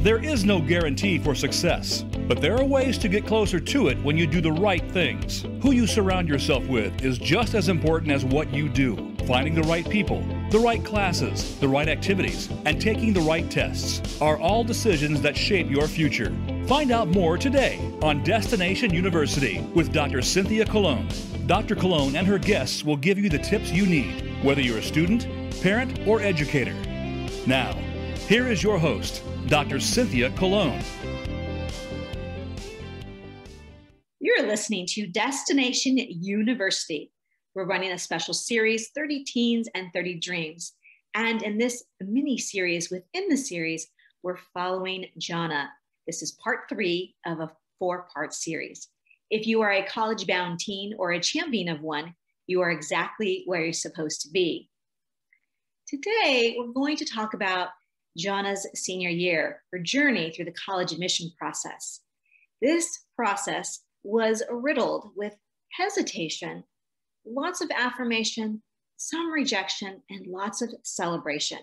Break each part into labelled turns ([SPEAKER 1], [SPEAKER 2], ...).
[SPEAKER 1] There is no guarantee for success, but there are ways to get closer to it when you do the right things. Who you surround yourself with is just as important as what you do. Finding the right people, the right classes, the right activities, and taking the right tests are all decisions that shape your future. Find out more today on Destination University with Dr. Cynthia Colon. Dr. Colon and her guests will give you the tips you need, whether you're a student, parent, or educator. Now, here is your host, Dr. Cynthia Colon.
[SPEAKER 2] You're listening to Destination University. We're running a special series, 30 Teens and 30 Dreams. And in this mini-series within the series, we're following Janah. This is part 3 of a 4-part series. If you are a college-bound teen or a champion of one, you are exactly where you're supposed to be. Today, we're going to talk about Janah's senior year, her journey through the college admission process. This process was riddled with hesitation, lots of affirmation, some rejection, and lots of celebration.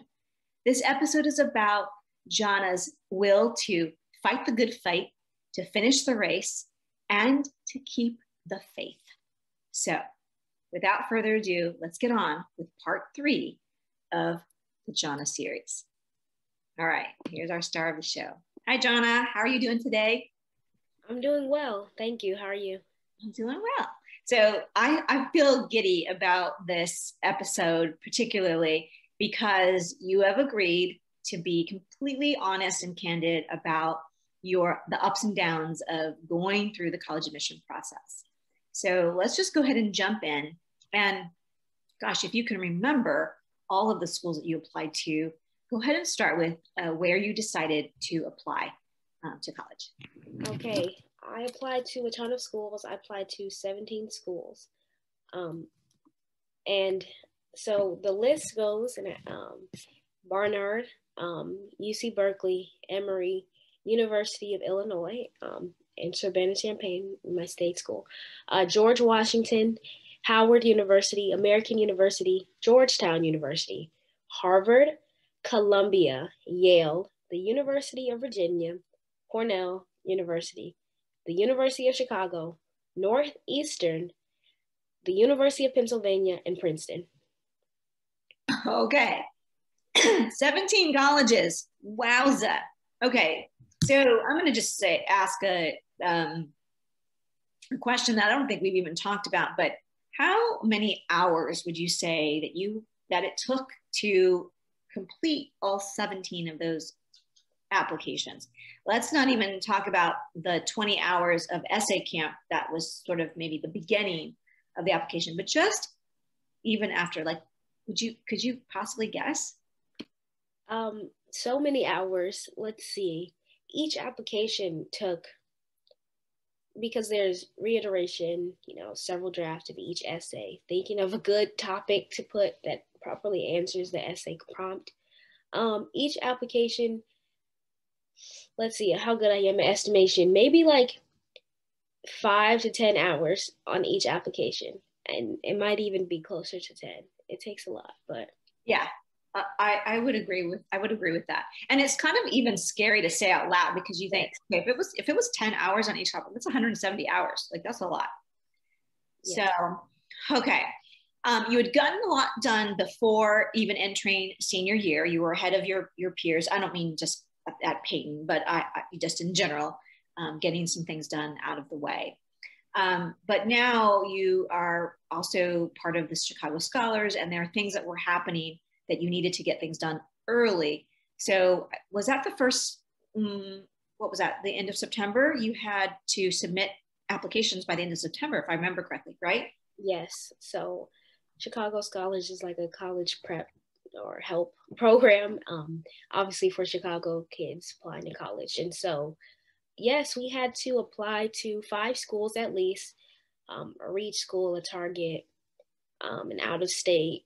[SPEAKER 2] This episode is about Janah's will to fight the good fight, to finish the race, and to keep the faith. So, without further ado, let's get on with part 3 of the Janah series. All right, here's our star of the show. Hi, Janah. How are you doing today?
[SPEAKER 3] I'm doing well. Thank you. How are you?
[SPEAKER 2] I'm doing well. So I feel giddy about this episode, particularly because you have agreed to be completely honest and candid about the ups and downs of going through the college admission process. So let's just go ahead and jump in. And gosh, if you can remember all of the schools that you applied to, go ahead and start with where you decided to apply to college.
[SPEAKER 3] Okay, I applied to a ton of schools. I applied to 17 schools. And so the list goes in Barnard, UC Berkeley, Emory, University of Illinois, and Urbana-Champaign, my state school, George Washington, Howard University, American University, Georgetown University, Harvard, Columbia, Yale, the University of Virginia, Cornell University, the University of Chicago, Northeastern, the University of Pennsylvania, and Princeton.
[SPEAKER 2] Okay, 17 colleges. Wowza. Okay, so I'm going to just ask a question that I don't think we've even talked about, but how many hours would you say that it took to complete all 17 of those applications? Let's not even talk about the 20 hours of essay camp that was sort of maybe the beginning of the application, but just even after, like, could you possibly guess?
[SPEAKER 3] So many hours. Let's see. Each application took, because there's reiteration, several drafts of each essay, thinking of a good topic to put that properly answers the essay prompt. Each application, let's see how good I am at estimation, maybe like 5 to 10 hours on each application. And it might even be closer to 10. It takes a lot, but.
[SPEAKER 2] Yeah, I would agree with that. And it's kind of even scary to say out loud because you think, okay, if it was 10 hours on each topic, that's 170 hours. Like, that's a lot. Yeah. So, okay. You had gotten a lot done before even entering senior year. You were ahead of your peers. I don't mean just at Peyton, but I just in general, getting some things done out of the way. But now you are also part of the Chicago Scholars, and there are things that were happening that you needed to get things done early. So was that the first, what was that, the end of September? You had to submit applications by the end of September, if I remember correctly, right?
[SPEAKER 3] Yes. So Chicago Scholars is like a college prep or help program, obviously for Chicago kids applying to college. And so, yes, we had to apply to 5 schools at least, a Reach school, a Target, an out of state.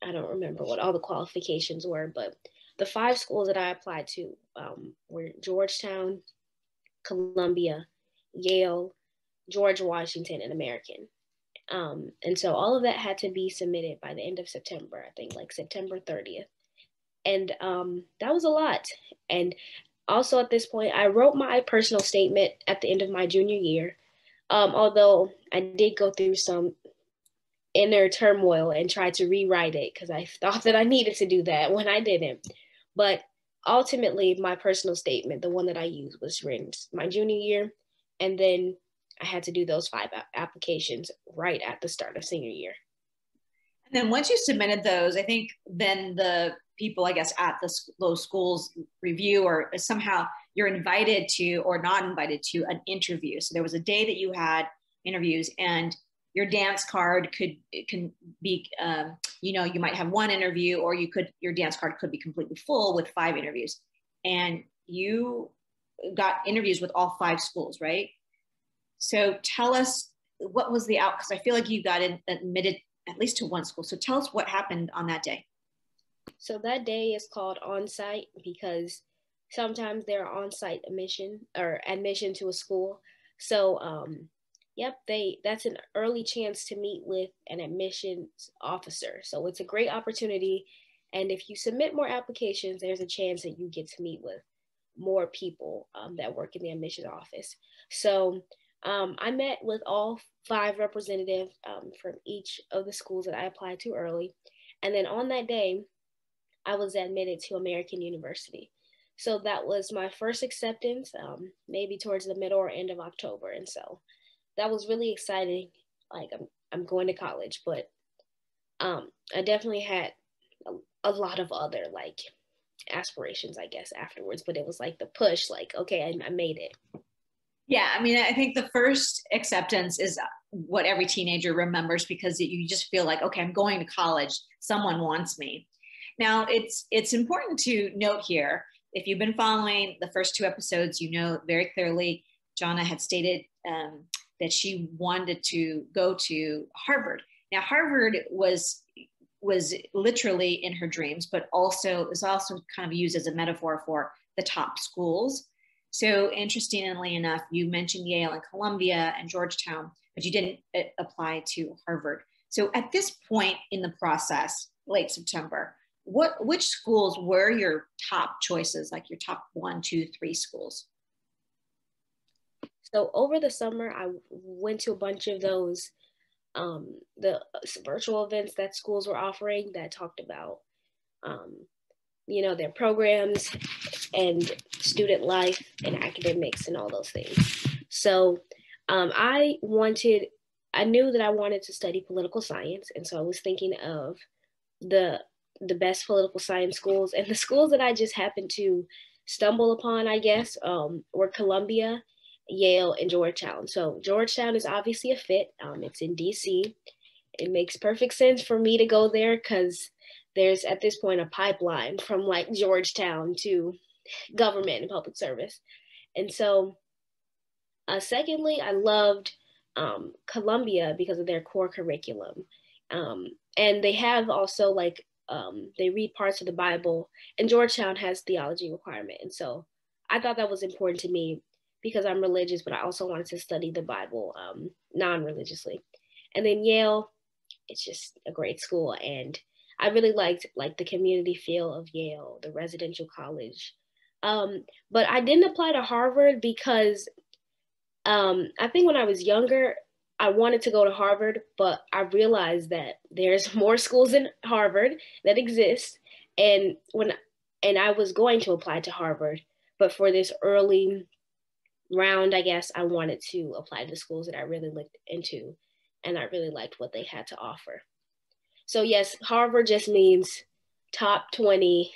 [SPEAKER 3] I don't remember what all the qualifications were, but the 5 schools that I applied to were Georgetown, Columbia, Yale, George Washington, and American. And so all of that had to be submitted by the end of September, I think like September 30th. And that was a lot. And Also at this point, I wrote my personal statement at the end of my junior year. Although I did go through some inner turmoil and tried to rewrite it because I thought that I needed to do that when I didn't. But ultimately, my personal statement, the one that I used, was written my junior year. And then I had to do those 5 applications right at the start of senior year.
[SPEAKER 2] And then once you submitted those, I think then the people, I guess, at those schools review, or somehow you're invited to or not invited to an interview. So there was a day that you had interviews, and your dance card can be, you might have 1 interview, or your dance card could be completely full with 5 interviews. And you got interviews with all 5 schools, right? So tell us, what was the out? Because I feel like you got admitted at least to 1 school. So tell us what happened on that day.
[SPEAKER 3] So that day is called on-site because sometimes there are on-site admission to a school. So, that's an early chance to meet with an admissions officer. So it's a great opportunity. And if you submit more applications, there's a chance that you get to meet with more people that work in the admissions office. So I met with all 5 representatives from each of the schools that I applied to early. And then on that day, I was admitted to American University. So that was my first acceptance, maybe towards the middle or end of October. And so that was really exciting. Like I'm going to college, but I definitely had a lot of other like aspirations, I guess, afterwards. But it was like the push, like, okay, I made it.
[SPEAKER 2] Yeah, I mean, I think the first acceptance is what every teenager remembers, because you just feel like, okay, I'm going to college. Someone wants me. Now, it's important to note here, if you've been following the first 2 episodes, you know very clearly Janah had stated that she wanted to go to Harvard. Now, Harvard was literally in her dreams, but is also kind of used as a metaphor for the top schools. So interestingly enough, you mentioned Yale and Columbia and Georgetown, but you didn't apply to Harvard. So at this point in the process, late September, which schools were your top choices, like your top 1, 2, 3 schools?
[SPEAKER 3] So over the summer, I went to a bunch of those the virtual events that schools were offering that talked about their programs and student life and academics and all those things. So I knew that I wanted to study political science. And so I was thinking of the best political science schools, and the schools that I just happened to stumble upon, I guess, were Columbia, Yale, and Georgetown. So Georgetown is obviously a fit. It's in DC. It makes perfect sense for me to go there because there's at this point a pipeline from like Georgetown to government and public service. And so secondly, I loved Columbia because of their core curriculum. And they have also like, they read parts of the Bible, and Georgetown has theology requirement. And so I thought that was important to me because I'm religious, but I also wanted to study the Bible non-religiously. And then Yale, it's just a great school. And I really liked like the community feel of Yale, the residential college. But I didn't apply to Harvard because I think when I was younger, I wanted to go to Harvard, but I realized that there's more schools than Harvard that exist. And I was going to apply to Harvard, but for this early round, I guess I wanted to apply to the schools that I really looked into, and I really liked what they had to offer. So yes, Harvard just means top 20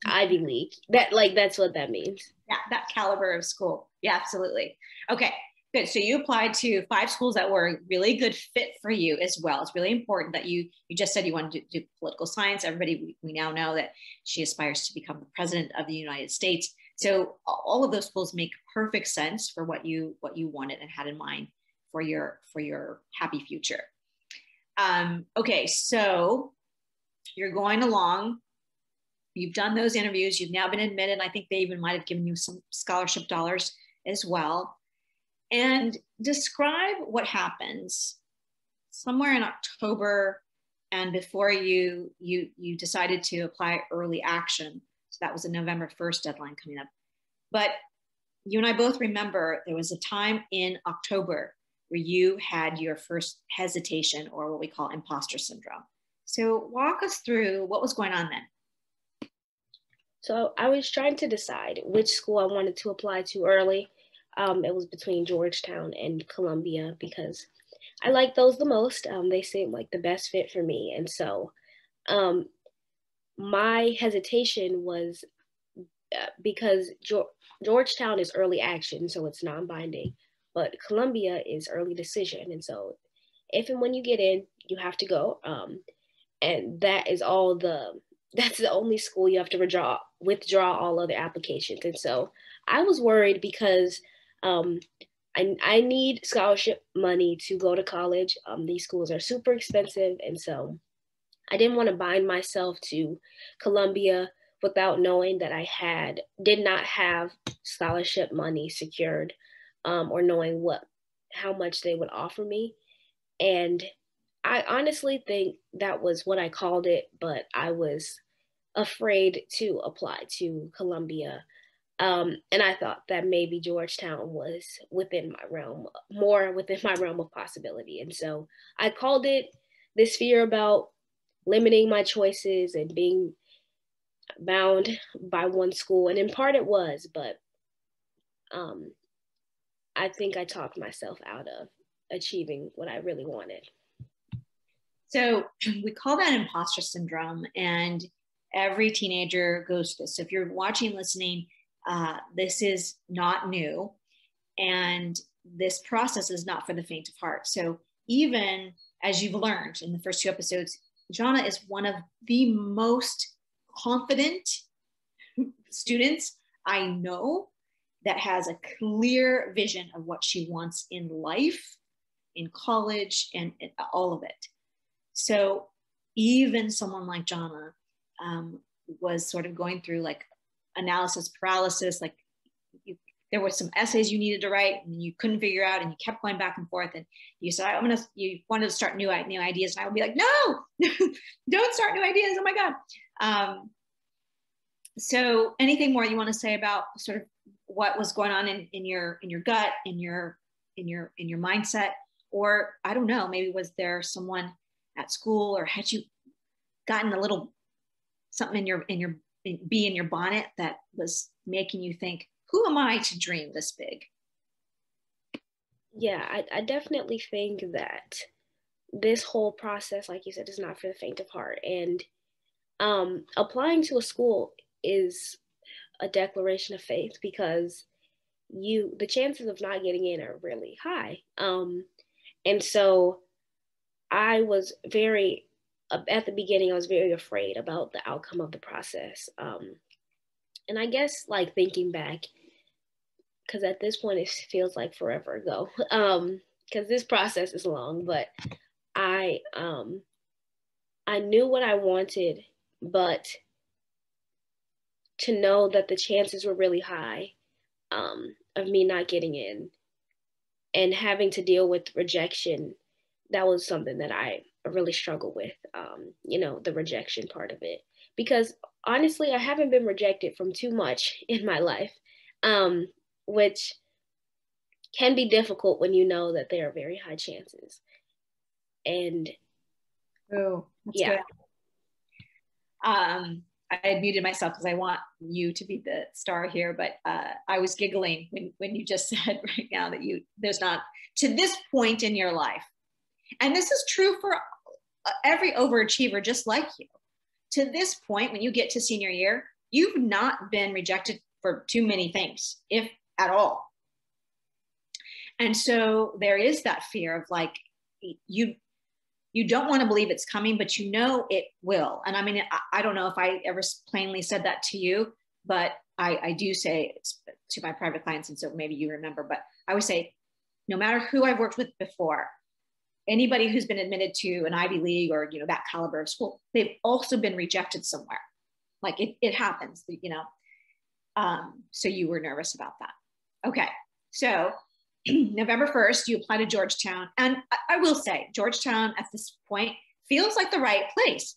[SPEAKER 3] Ivy League. That's what that means.
[SPEAKER 2] Yeah, that caliber of school. Yeah, absolutely. Okay, good. So you applied to 5 schools that were a really good fit for you as well. It's really important that you just said you wanted to do political science. Everybody, we now know that she aspires to become the president of the United States. So all of those schools make perfect sense for what you wanted and had in mind for your happy future. Okay, so you're going along. You've done those interviews. You've now been admitted. I think they even might have given you some scholarship dollars as well. And describe what happens somewhere in October and before you decided to apply early action. So that was a November 1st deadline coming up. But you and I both remember there was a time in October where you had your first hesitation, or what we call imposter syndrome. So walk us through what was going on then.
[SPEAKER 3] So I was trying to decide which school I wanted to apply to early. It was between Georgetown and Columbia because I like those the most. They seem like the best fit for me. And so my hesitation was because Georgetown is early action, so it's non-binding, but Columbia is early decision. And so if and when you get in, you have to go. And that's the only school you have to withdraw all other applications. And so I was worried because I need scholarship money to go to college. These schools are super expensive. And so I didn't want to bind myself to Columbia without knowing that I did not have scholarship money secured, or knowing how much they would offer me. And I honestly think that was what I called it, but I was afraid to apply to Columbia. And I thought that maybe Georgetown was more within my realm of possibility. And so I called it this fear about limiting my choices and being bound by one school. And in part it was, but I think I talked myself out of achieving what I really wanted.
[SPEAKER 2] So we call that imposter syndrome, and every teenager goes through this. So if you're watching, listening, this is not new, and this process is not for the faint of heart. So even as you've learned in the first 2 episodes, Janah is one of the most confident students I know that has a clear vision of what she wants in life, in college, and all of it. So even someone like Janah was sort of going through like analysis paralysis, like there were some essays you needed to write and you couldn't figure out, and you kept going back and forth, and you said, you wanted to start new ideas, and I would be like, no, don't start new ideas. Oh my God. So anything more you want to say about sort of what was going on in your gut, in your mindset? Or I don't know, maybe was there someone at school, or had you gotten a little something in your bee in your bonnet that was making you think, who am I to dream this big?
[SPEAKER 3] Yeah, I definitely think that this whole process, like you said, is not for the faint of heart. And applying to a school is a declaration of faith, because the chances of not getting in are really high. And so I was at the beginning, I was very afraid about the outcome of the process. And I guess, like, thinking back, because at this point it feels like forever ago, because this process is long, but I knew what I wanted, but to know that the chances were really high of me not getting in and having to deal with rejection, that was something that I really struggled with, the rejection part of it. Because honestly, I haven't been rejected from too much in my life, which can be difficult when you know that there are very high chances. And
[SPEAKER 2] yeah. I had muted myself because I want you to be the star here, but I was giggling when you just said right now that there's not, to this point in your life, and this is true for every overachiever just like you, to this point when you get to senior year, you've not been rejected for too many things, if at all. And so there is that fear of like, you don't want to believe it's coming, but you know it will. And I mean, I don't know if I ever plainly said that to you, but I do say it to my private clients, and so maybe you remember, but I would say, no matter who I've worked with before, anybody who's been admitted to an Ivy League or, that caliber of school, they've also been rejected somewhere. Like it happens, so you were nervous about that. Okay. So November 1st, you apply to Georgetown. And I will say, Georgetown at this point feels like the right place.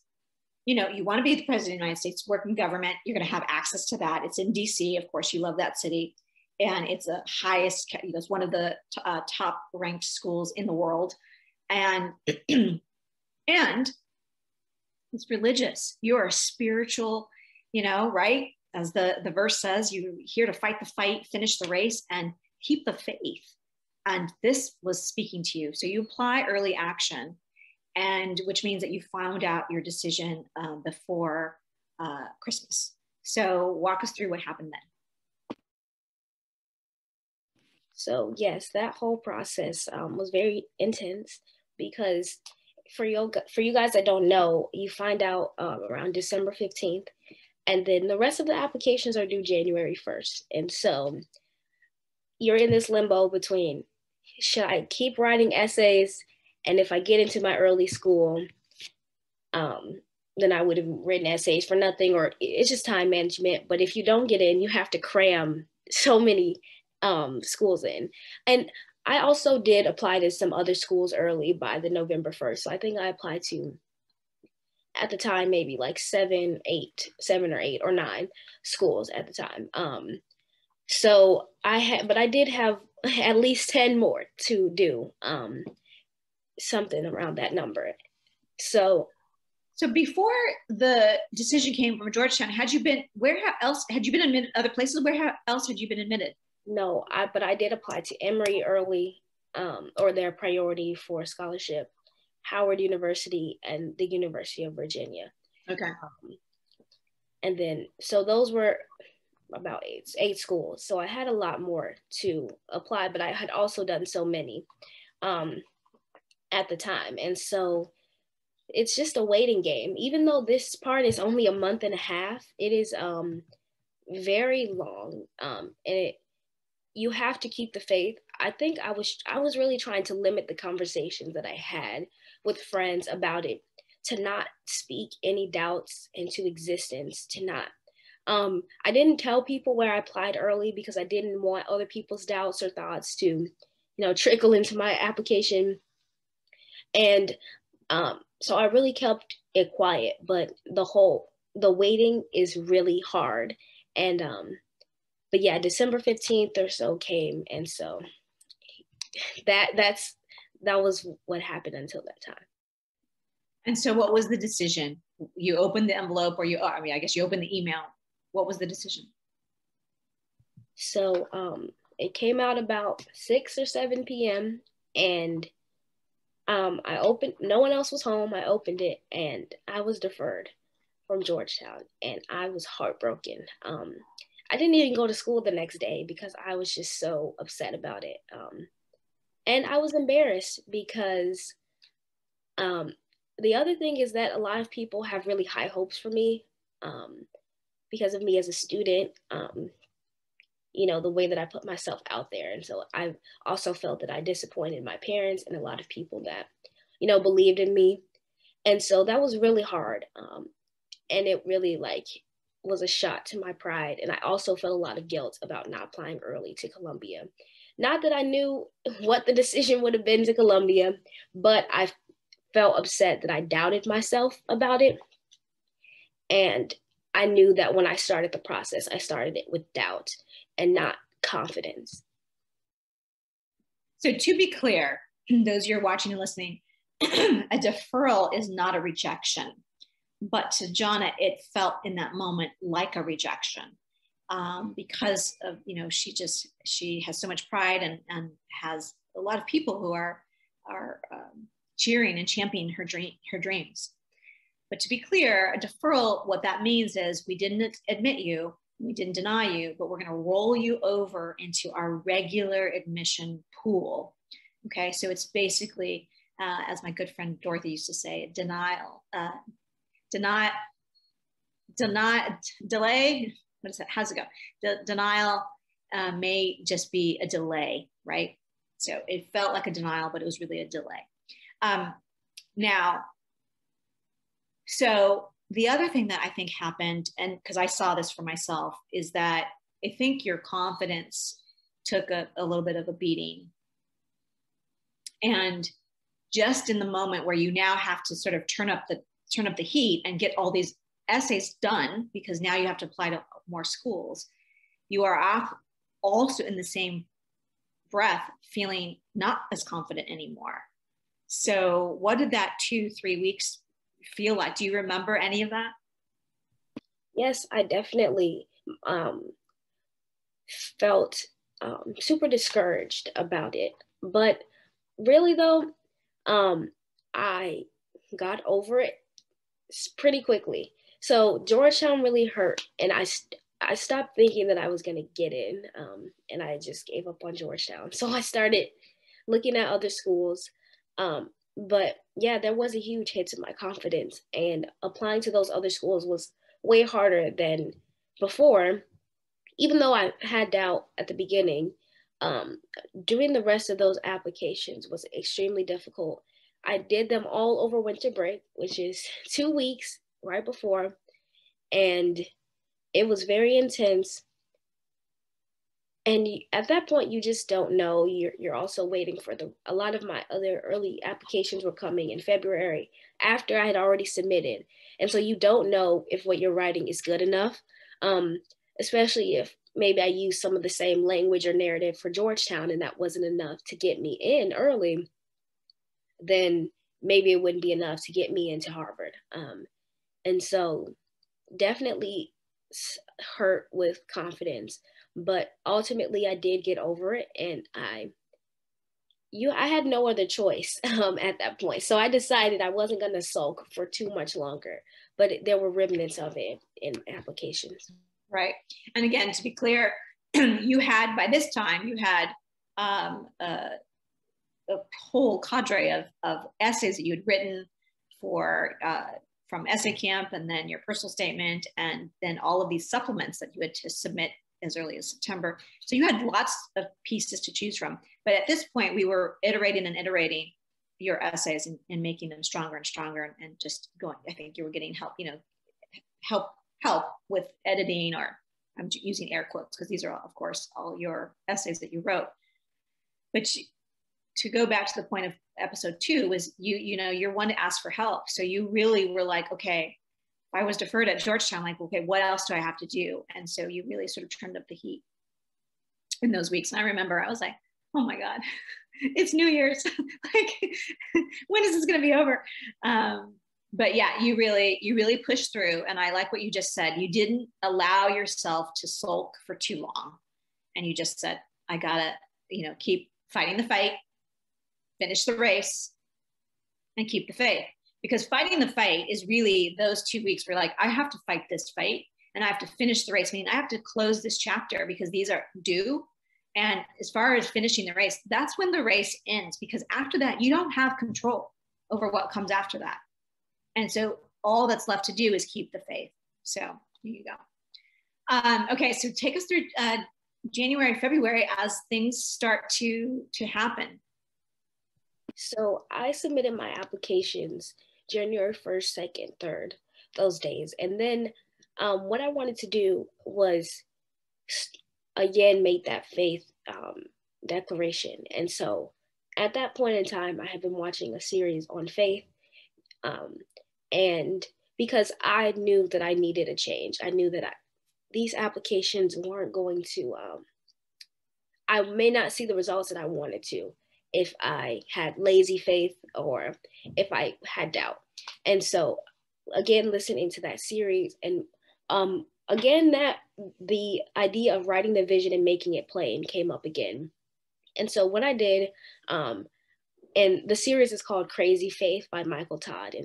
[SPEAKER 2] you know, you want to be the president of the United States, work in government, you're going to have access to that. It's in DC, of course, you love that city. And it's the highest, it's one of the top ranked schools in the world. And, and it's religious. You're a spiritual, you know, right? As the verse says, you're here to fight the fight, finish the race, and keep the faith. And this was speaking to you. So you apply early action, and which means that you found out your decision before Christmas. So walk us through what happened then.
[SPEAKER 3] So yes, that whole process was very intense, because for you guys that don't know, you find out around December 15th, and then the rest of the applications are due January 1st. And so you're in this limbo between, should I keep writing essays? And if I get into my early school, then I would have written essays for nothing, or it's just time management. But if you don't get in, you have to cram so many schools in. And I also did apply to some other schools early by the November 1st. So I think I applied to, at the time, maybe like 7 or 8 or 9 schools at the time. So I did have at least 10 more to do, something around that number. So
[SPEAKER 2] before the decision came from Georgetown, where else had you been admitted? Other places? Where else had you been admitted?
[SPEAKER 3] No, but I did apply to Emory early, or their priority for scholarship, Howard University, and the University of Virginia.
[SPEAKER 2] Okay.
[SPEAKER 3] And then, so those were about eight schools. So I had a lot more to apply, but I had also done so many at the time. And so it's just a waiting game. Even though this part is only a month and a half, it is very long. And you have to keep the faith. I think I was really trying to limit the conversations that I had with friends about it, to not speak any doubts into existence, to not I didn't tell people where I applied early, because I didn't want other people's doubts or thoughts to, you know, trickle into my application. And so I really kept it quiet, but the waiting is really hard. And but yeah, December 15th or so came, and so that was what happened until that time.
[SPEAKER 2] And so what was the decision? You opened the envelope, I guess you opened the email. What was the decision?
[SPEAKER 3] So it came out about 6 or 7 p.m. and I opened, no one else was home. I opened it, and I was deferred from Georgetown, and I was heartbroken. I didn't even go to school the next day because I was just so upset about it. And I was embarrassed because the other thing is that a lot of people have really high hopes for me because of me as a student, you know, the way that I put myself out there. And so I also felt that I disappointed my parents and a lot of people that, you know, believed in me. And so that was really hard. And it really was a shot to my pride. And I also felt a lot of guilt about not applying early to Columbia. Not that I knew what the decision would have been to Columbia, but I felt upset that I doubted myself about it. And I knew that when I started the process, I started it with doubt and not confidence.
[SPEAKER 2] So to be clear, those you're watching and listening, a deferral is not a rejection. But to Janah, it felt in that moment like a rejection because of, you know, she has so much pride and has a lot of people who are cheering and championing her dreams. But to be clear, a deferral, what that means is we didn't admit you, we didn't deny you, but we're going to roll you over into our regular admission pool. Okay, so it's basically, as my good friend Dorothy used to say, denial. Delay, what is that? How's it go? Denial may just be a delay, right? So it felt like a denial, but it was really a delay. Now, so the other thing that I think happened, and because I saw this for myself, is that I think your confidence took a little bit of a beating. And just in the moment where you now have to sort of turn up turn up the heat and get all these essays done, because now you have to apply to more schools, you are off also in the same breath feeling not as confident anymore. So what did that 2-3 weeks feel like? Do you remember any of that?
[SPEAKER 3] Yes, I definitely felt super discouraged about it. But really though, I got over it pretty quickly. So Georgetown really hurt, and I stopped thinking that I was going to get in, and I just gave up on Georgetown. So I started looking at other schools. But yeah, there was a huge hit to my confidence, and applying to those other schools was way harder than before. Even though I had doubt at the beginning, doing the rest of those applications was extremely difficult. I did them all over winter break, which is 2 weeks right before, and it was very intense. And at that point, you just don't know. You're also waiting for a lot of my other early applications were coming in February after I had already submitted. And so you don't know if what you're writing is good enough, especially if maybe I used some of the same language or narrative for Georgetown and that wasn't enough to get me in early, then maybe it wouldn't be enough to get me into Harvard. And so definitely hurt with confidence, but ultimately I did get over it, and I had no other choice at that point. So I decided I wasn't going to sulk for too much longer, but there were remnants of it in applications.
[SPEAKER 2] Right. And again, to be clear, by this time, you had a whole cadre of essays that you had written from essay camp, and then your personal statement, and then all of these supplements that you had to submit as early as September. So you had lots of pieces to choose from. But at this point, we were iterating your essays and making them stronger and stronger, and just going. I think you were getting help with editing, or I'm using air quotes because these are, of course, all your essays that you wrote. But to go back to the point of episode 2 was you're one to ask for help. So you really were like, okay, if I was deferred at Georgetown, like, okay, what else do I have to do? And so you really sort of turned up the heat in those weeks. And I remember I was like, oh my God, it's New Year's. Like, when is this going to be over? But yeah, you really pushed through. And I like what you just said. You didn't allow yourself to sulk for too long. And you just said, I gotta, keep fighting the fight, finish the race, and keep the faith. Because fighting the fight is really those 2 weeks where like, I have to fight this fight, and I have to finish the race. Meaning I have to close this chapter because these are due. And as far as finishing the race, that's when the race ends, because after that, you don't have control over what comes after that. And so all that's left to do is keep the faith. So here you go. Okay, so take us through January, February as things start to happen.
[SPEAKER 3] So I submitted my applications January 1st, 2nd, 3rd, those days. And then what I wanted to do was, again, make that faith declaration. And so at that point in time, I had been watching a series on faith. And because I knew that I needed a change, I knew that these applications weren't going to, I may not see the results that I wanted to if I had lazy faith or if I had doubt. And so again, listening to that series, and again, that the idea of writing the vision and making it plain came up again. And so what I did, and the series is called Crazy Faith by Michael Todd.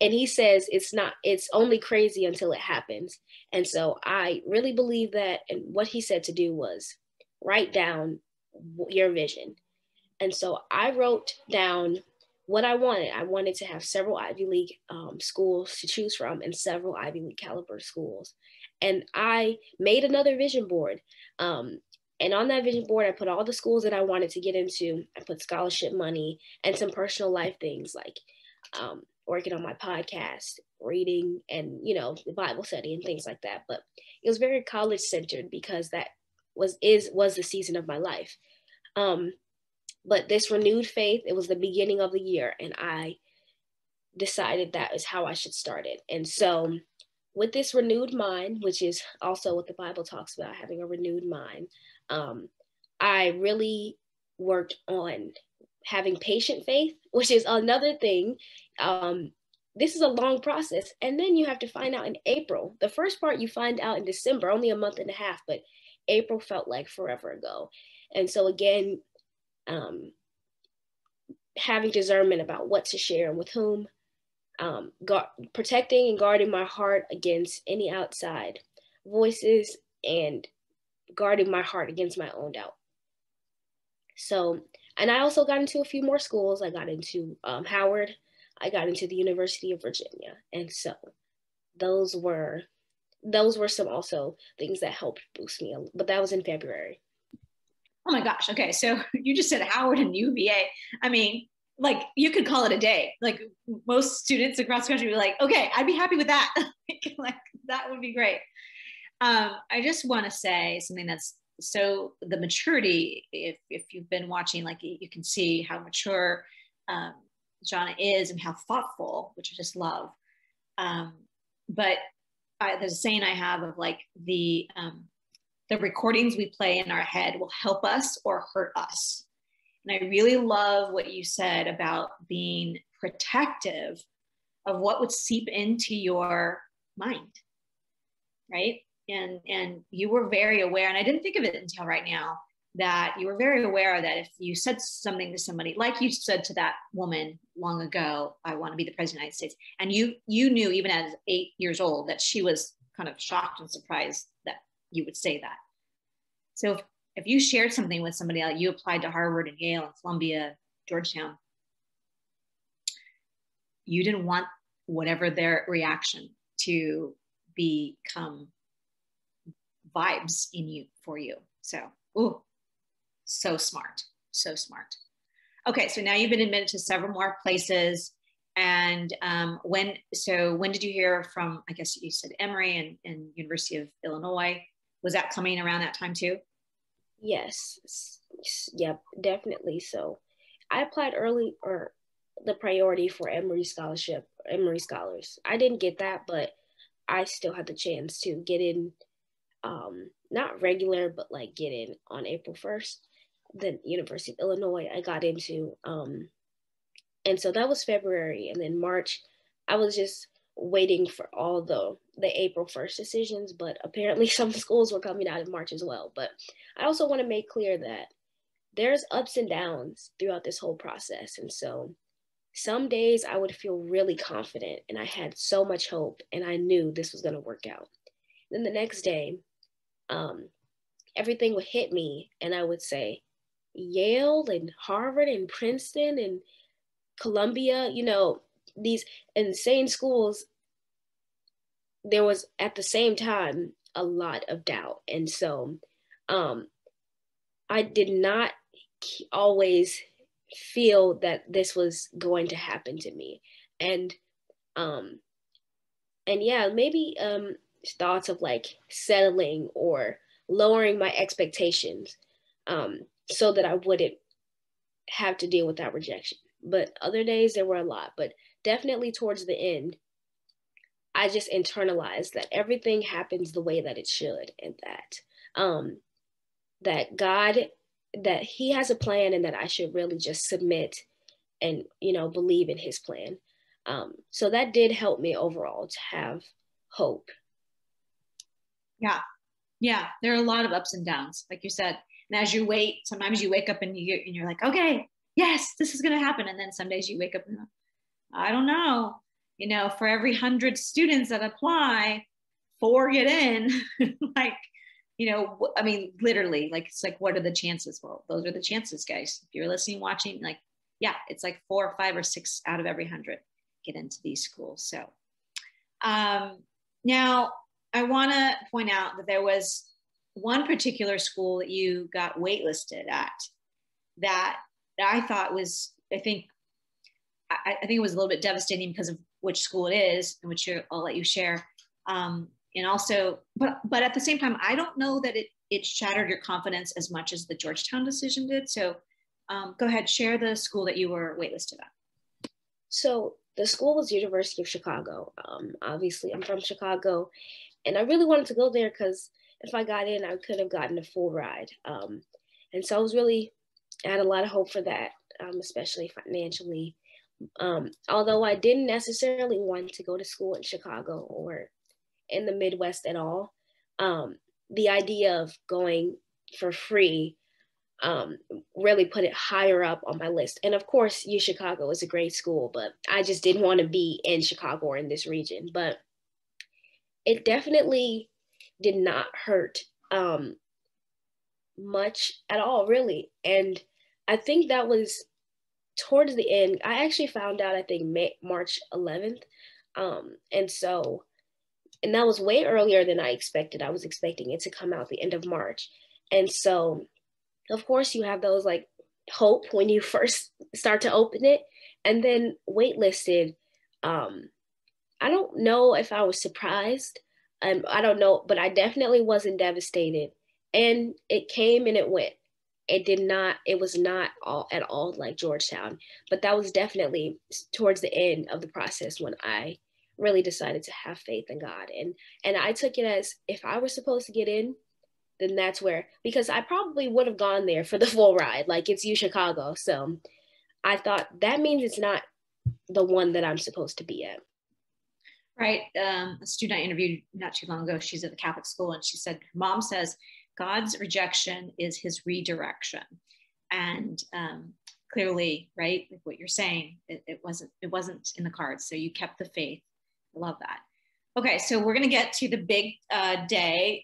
[SPEAKER 3] And he says it's only crazy until it happens. And so I really believe that, and what he said to do was write down your vision. And so I wrote down what I wanted. I wanted to have several Ivy League schools to choose from, and several Ivy League caliber schools. And I made another vision board. And on that vision board, I put all the schools that I wanted to get into. I put scholarship money and some personal life things like working on my podcast, reading, and, the Bible study and things like that. But it was very college centered because that was the season of my life. But this renewed faith, it was the beginning of the year, and I decided that is how I should start it. And so with this renewed mind, which is also what the Bible talks about, having a renewed mind, I really worked on having patient faith, which is another thing. This is a long process. And then you have to find out in April. The first part you find out in December, only a month and a half, but April felt like forever ago. And so again, having discernment about what to share and with whom, protecting and guarding my heart against any outside voices, and guarding my heart against my own doubt. So, and I also got into a few more schools. I got into Howard. I got into the University of Virginia. And so those were some also things that helped boost me, but that was in February.
[SPEAKER 2] Oh my gosh. Okay. So you just said Howard and UVA. I mean, like you could call it a day. Like most students across the country would be like, okay, I'd be happy with that. Like that would be great. I just want to say something that's, so the maturity, if you've been watching, like you can see how mature Janah is and how thoughtful, which I just love. But there's a saying I have of like the recordings we play in our head will help us or hurt us. And I really love what you said about being protective of what would seep into your mind, right? And you were very aware, and I didn't think of it until right now, that you were very aware that if you said something to somebody, like you said to that woman long ago, I want to be the president of the United States. And you knew even at 8 years old that she was kind of shocked and surprised that you would say that. So if you shared something with somebody, like you applied to Harvard and Yale and Columbia, Georgetown, you didn't want whatever their reaction to become vibes in you for you. So, ooh, so smart, so smart. Okay, so now you've been admitted to several more places. And when did you hear from, I guess you said Emory and University of Illinois? Was that coming around that time too?
[SPEAKER 3] Yes. Yep, definitely. So I applied early, or the priority for Emory scholarship, Emory scholars. I didn't get that, but I still had the chance to get in, not regular, but like get in on April 1st. Then University of Illinois, I got into, and so that was February. And then March, I was just waiting for all the April 1st decisions, but apparently some schools were coming out in March as well. But I also want to make clear that there's ups and downs throughout this whole process. And so some days I would feel really confident and I had so much hope and I knew this was going to work out. Then the next day, everything would hit me and I would say, Yale and Harvard and Princeton and Columbia, these insane schools, there was at the same time a lot of doubt. And so I did not always feel that this was going to happen to me. And yeah, maybe thoughts of like settling or lowering my expectations so that I wouldn't have to deal with that rejection. But other days there were a lot, but definitely towards the end, I just internalized that everything happens the way that it should, and that God, that He has a plan, and that I should really just submit and believe in His plan. So that did help me overall to have hope.
[SPEAKER 2] Yeah, there are a lot of ups and downs, like you said. And as you wait, sometimes you wake up and you're like, okay, yes, this is going to happen. And then some days you wake up and I don't know, for every 100 students that apply, 4 get in. Like, I mean, literally, like, it's like, what are the chances? Well, those are the chances, guys. If you're listening, watching, like, yeah, it's like 4 or 5 or 6 out of every 100 get into these schools. So now I want to point out that there was one particular school that you got waitlisted at that I thought was, I think it was a little bit devastating because of which school it is, and which I'll let you share. And also, but at the same time, I don't know that it shattered your confidence as much as the Georgetown decision did. So go ahead, share the school that you were waitlisted at.
[SPEAKER 3] So the school was University of Chicago. Obviously, I'm from Chicago, and I really wanted to go there because if I got in, I could have gotten a full ride. And so I had a lot of hope for that, especially financially. Although I didn't necessarily want to go to school in Chicago or in the Midwest at all, the idea of going for free really put it higher up on my list. And of course, UChicago is a great school, but I just didn't want to be in Chicago or in this region. But it definitely did not hurt much at all, really. And I think that was towards the end. I actually found out, I think, March 11th. And that was way earlier than I expected. I was expecting it to come out the end of March. And so, of course, you have those like hope when you first start to open it, and then waitlisted. I don't know if I was surprised. I don't know, but I definitely wasn't devastated. And it came and it went. It was not at all like Georgetown, but that was definitely towards the end of the process when I really decided to have faith in God. And I took it as, if I was supposed to get in, then that's where, because I probably would have gone there for the full ride. Like, it's UChicago. So I thought that means it's not the one that I'm supposed to be at.
[SPEAKER 2] Right. A student I interviewed not too long ago, she's at the Catholic school, and she said, her mom says, God's rejection is his redirection. And clearly, right, like what you're saying, it wasn't in the cards. So you kept the faith. I love that. Okay, so we're going to get to the big day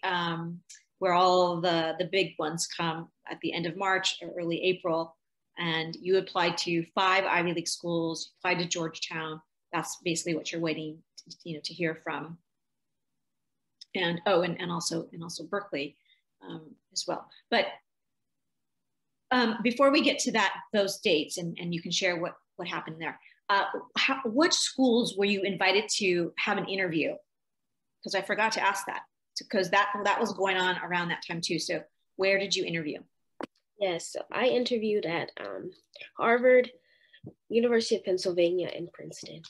[SPEAKER 2] where all the big ones come at the end of March or early April. And you applied to 5 Ivy League schools, you applied to Georgetown. That's basically what you're waiting to hear from. And also Berkeley as well. But before we get to those dates, and you can share what happened there, which schools were you invited to have an interview? Because I forgot to ask that, because that was going on around that time too. So where did you interview?
[SPEAKER 3] Yes, so I interviewed at Harvard, University of Pennsylvania, and Princeton.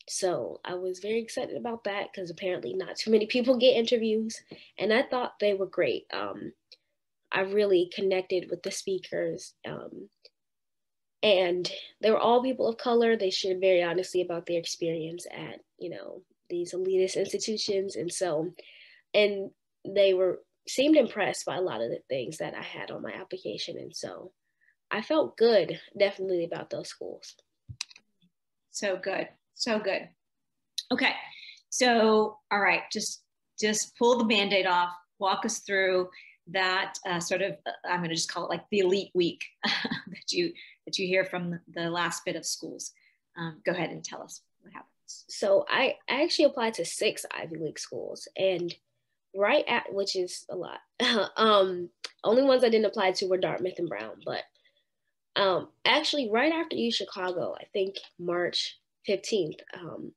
[SPEAKER 3] So I was very excited about that because apparently not too many people get interviews, and I thought they were great. I really connected with the speakers, and they were all people of color. They shared very honestly about their experience at, these elitist institutions. And they seemed impressed by a lot of the things that I had on my application. And so I felt good, definitely, about those schools.
[SPEAKER 2] So good. So good. Okay. So, all right, just pull the Band-Aid off, walk us through that sort of, I'm going to just call it like the elite week that you hear from the last bit of schools. Go ahead and tell us what happens.
[SPEAKER 3] So I actually applied to 6 Ivy League schools, and which is a lot. Only ones I didn't apply to were Dartmouth and Brown, but actually right after UChicago, I think March 15th,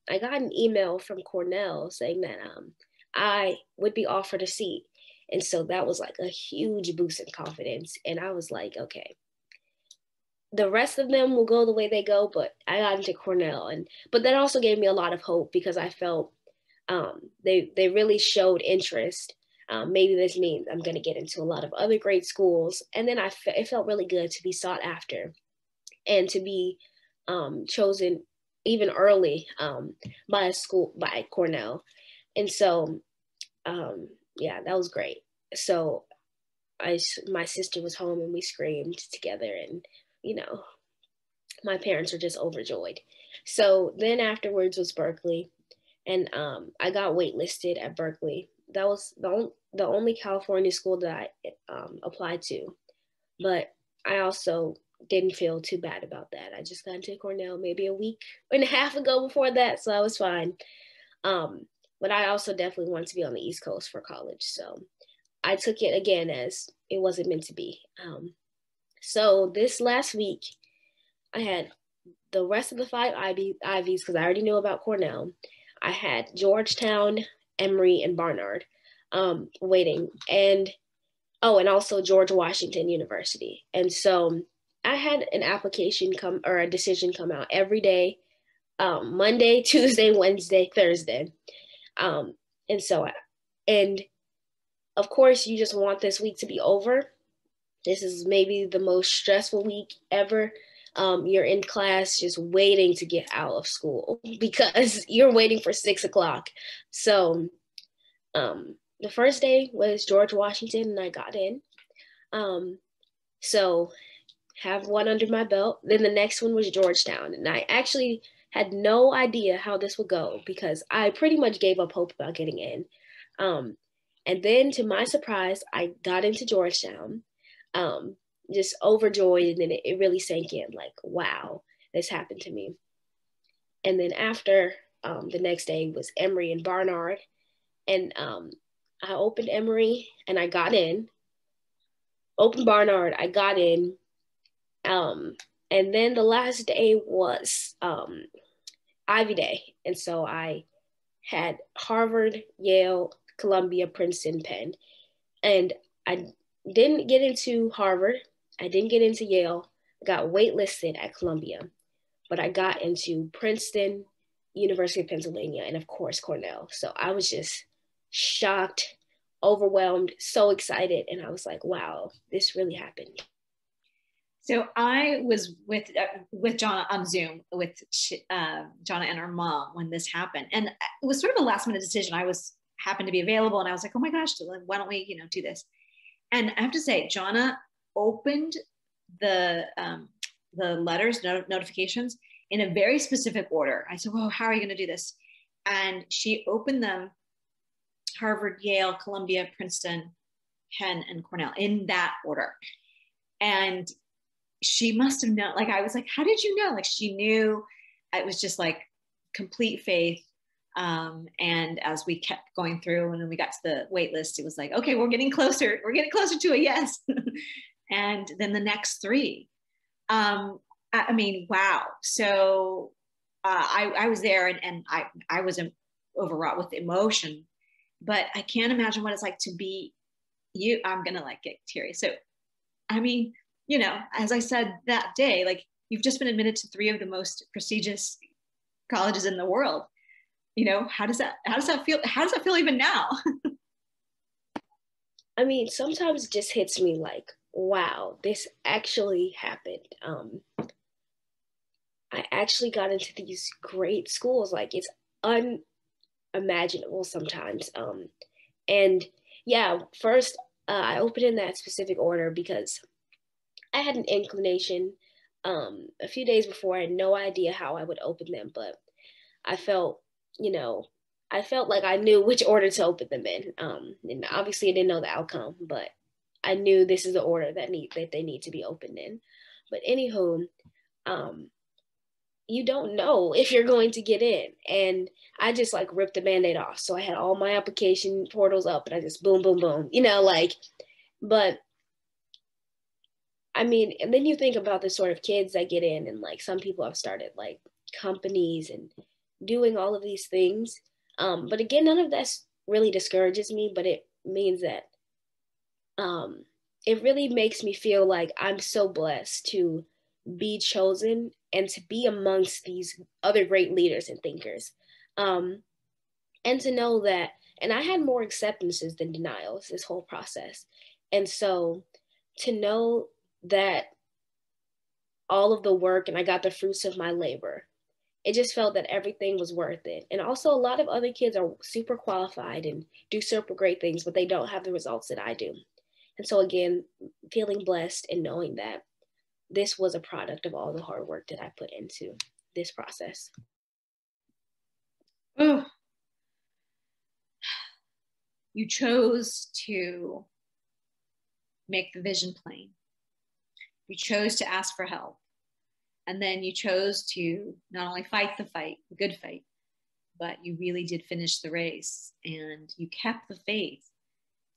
[SPEAKER 3] I got an email from Cornell saying that I would be offered a seat. And so that was like a huge boost in confidence. And I was like, okay, the rest of them will go the way they go, but I got into Cornell. But that also gave me a lot of hope because I felt they really showed interest. Maybe this means I'm going to get into a lot of other great schools. And then it felt really good to be sought after and to be chosen even early by Cornell. And so, yeah, that was great. So my sister was home and we screamed together, and, my parents were just overjoyed. So then afterwards was Berkeley, and I got waitlisted at Berkeley. That was the only California school that I applied to, but I also didn't feel too bad about that. I just got into Cornell maybe a week and a half ago before that, so I was fine. But I also definitely wanted to be on the East Coast for college, so I took it again as it wasn't meant to be. So this last week, I had the rest of the 5 Ivies because I already knew about Cornell. I had Georgetown, Emory, and Barnard waiting, and also George Washington University. And so I had an application come or a decision come out every day, Monday, Tuesday, Wednesday, Thursday. And so, and of course, you just want this week to be over. This is maybe the most stressful week ever. You're in class just waiting to get out of school because you're waiting for 6 o'clock. So the first day was George Washington and I got in. So have one under my belt. Then the next one was Georgetown. And I actually had no idea how this would go because I pretty much gave up hope about getting in. And then to my surprise, I got into Georgetown, just overjoyed. And then it really sank in like, wow, this happened to me. And then after the next day was Emory and Barnard. And I opened Emory and I got in. Opened Barnard, I got in. And then the last day was Ivy Day. And so I had Harvard, Yale, Columbia, Princeton, Penn. And I didn't get into Harvard. I didn't get into Yale. I got waitlisted at Columbia. But I got into Princeton, University of Pennsylvania, and of course, Cornell. So I was just shocked, overwhelmed, so excited. And I was like, wow, this really happened.
[SPEAKER 2] So I was with Janah on Zoom with Janah and her mom when this happened. And it was sort of a last minute decision. I happened to be available and I was like, oh my gosh, why don't we, do this? And I have to say, Janah opened the letters, notifications in a very specific order. I said, well, how are you going to do this? And she opened them Harvard, Yale, Columbia, Princeton, Penn, and Cornell in that order. And she must have known, like, I was like, how did you know? Like, she knew. It was just like complete faith. And as we kept going through and then we got to the wait list, it was like, okay, we're getting closer to a yes. And then the next three, I mean, wow. So I was there and I was overwrought with emotion, but I can't imagine what it's like to be you. I'm going to like get teary. So, I mean, as I said that day, like you've just been admitted to 3 of the most prestigious colleges in the world. How does that feel? How does that feel even now?
[SPEAKER 3] I mean, sometimes it just hits me like, wow, this actually happened. I actually got into these great schools. Like it's unimaginable sometimes. And yeah, first I opened in that specific order because I had an inclination a few days before. I had no idea how I would open them, but I felt like I knew which order to open them in. And obviously I didn't know the outcome, but I knew this is the order that they need to be opened in. But anywho, you don't know if you're going to get in. And I just like ripped the Band-Aid off. So I had all my application portals up and I just boom, boom, boom, but I mean, and then you think about the sort of kids that get in and like some people have started like companies and doing all of these things. But again, none of that really discourages me, but it means that it really makes me feel like I'm so blessed to be chosen and to be amongst these other great leaders and thinkers. And to know that, and I had more acceptances than denials this whole process. And so to know that all of the work and I got the fruits of my labor, it just felt that everything was worth it. And also a lot of other kids are super qualified and do super great things, but they don't have the results that I do. And so again, feeling blessed and knowing that this was a product of all the hard work that I put into this process.
[SPEAKER 2] Oh, you chose to make the vision plain. You chose to ask for help. And then you chose to not only fight the fight, the good fight, but you really did finish the race and you kept the faith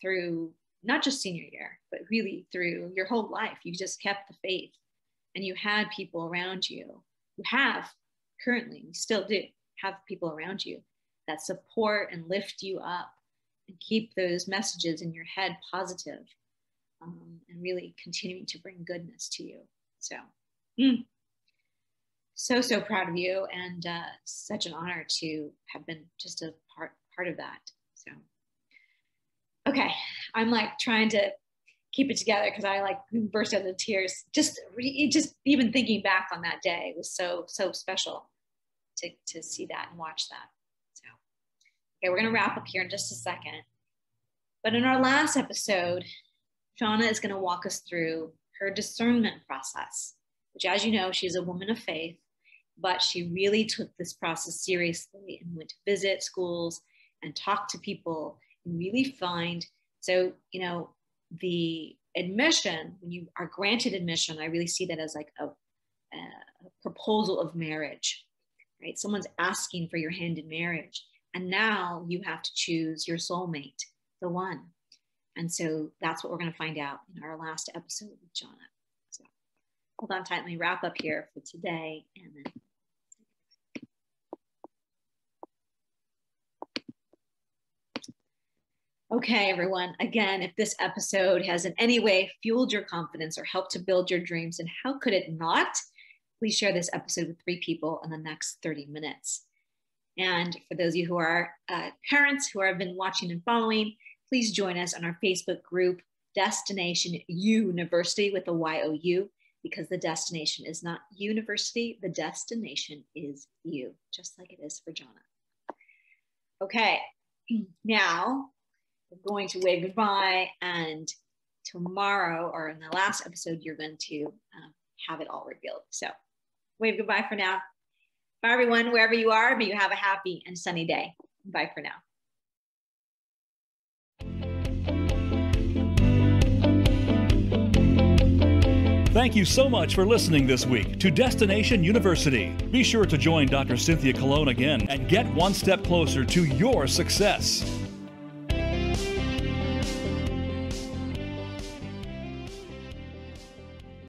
[SPEAKER 2] through not just senior year, but really through your whole life. You just kept the faith and you had people around you. You have currently, you still do have people around you that support and lift you up and keep those messages in your head positive, and really continuing to bring goodness to you. So, so proud of you, and such an honor to have been just a part of that. So, okay, I'm like trying to keep it together because I like burst out into tears. Just even thinking back on that day was so special to see that and watch that. So, okay, we're gonna wrap up here in just a second. But in our last episode, Janah is gonna walk us through her discernment process, which, as you know, she's a woman of faith, but she really took this process seriously and went to visit schools and talk to people and really find. So, you know, the admission, when you are granted admission, I really see that as like a proposal of marriage, right? Someone's asking for your hand in marriage. And now you have to choose your soulmate, the one. And so that's what we're going to find out in our last episode with Janah. So hold on tight. Let me wrap up here for today. And then okay, everyone. Again, if this episode has in any way fueled your confidence or helped to build your dreams, and how could it not? Please share this episode with 3 people in the next 30 minutes. And for those of you who are parents who have been watching and following, please join us on our Facebook group, Destination University with a Y-O-U, because the destination is not university, the destination is you, just like it is for Janah. Okay, now we're going to wave goodbye, and tomorrow, or in the last episode, you're going to have it all revealed. So wave goodbye for now. Bye, everyone, wherever you are. May you have a happy and sunny day. Bye for now.
[SPEAKER 1] Thank you so much for listening this week to Destination University. Be sure to join Dr. Cynthia Colon again and get one step closer to your success.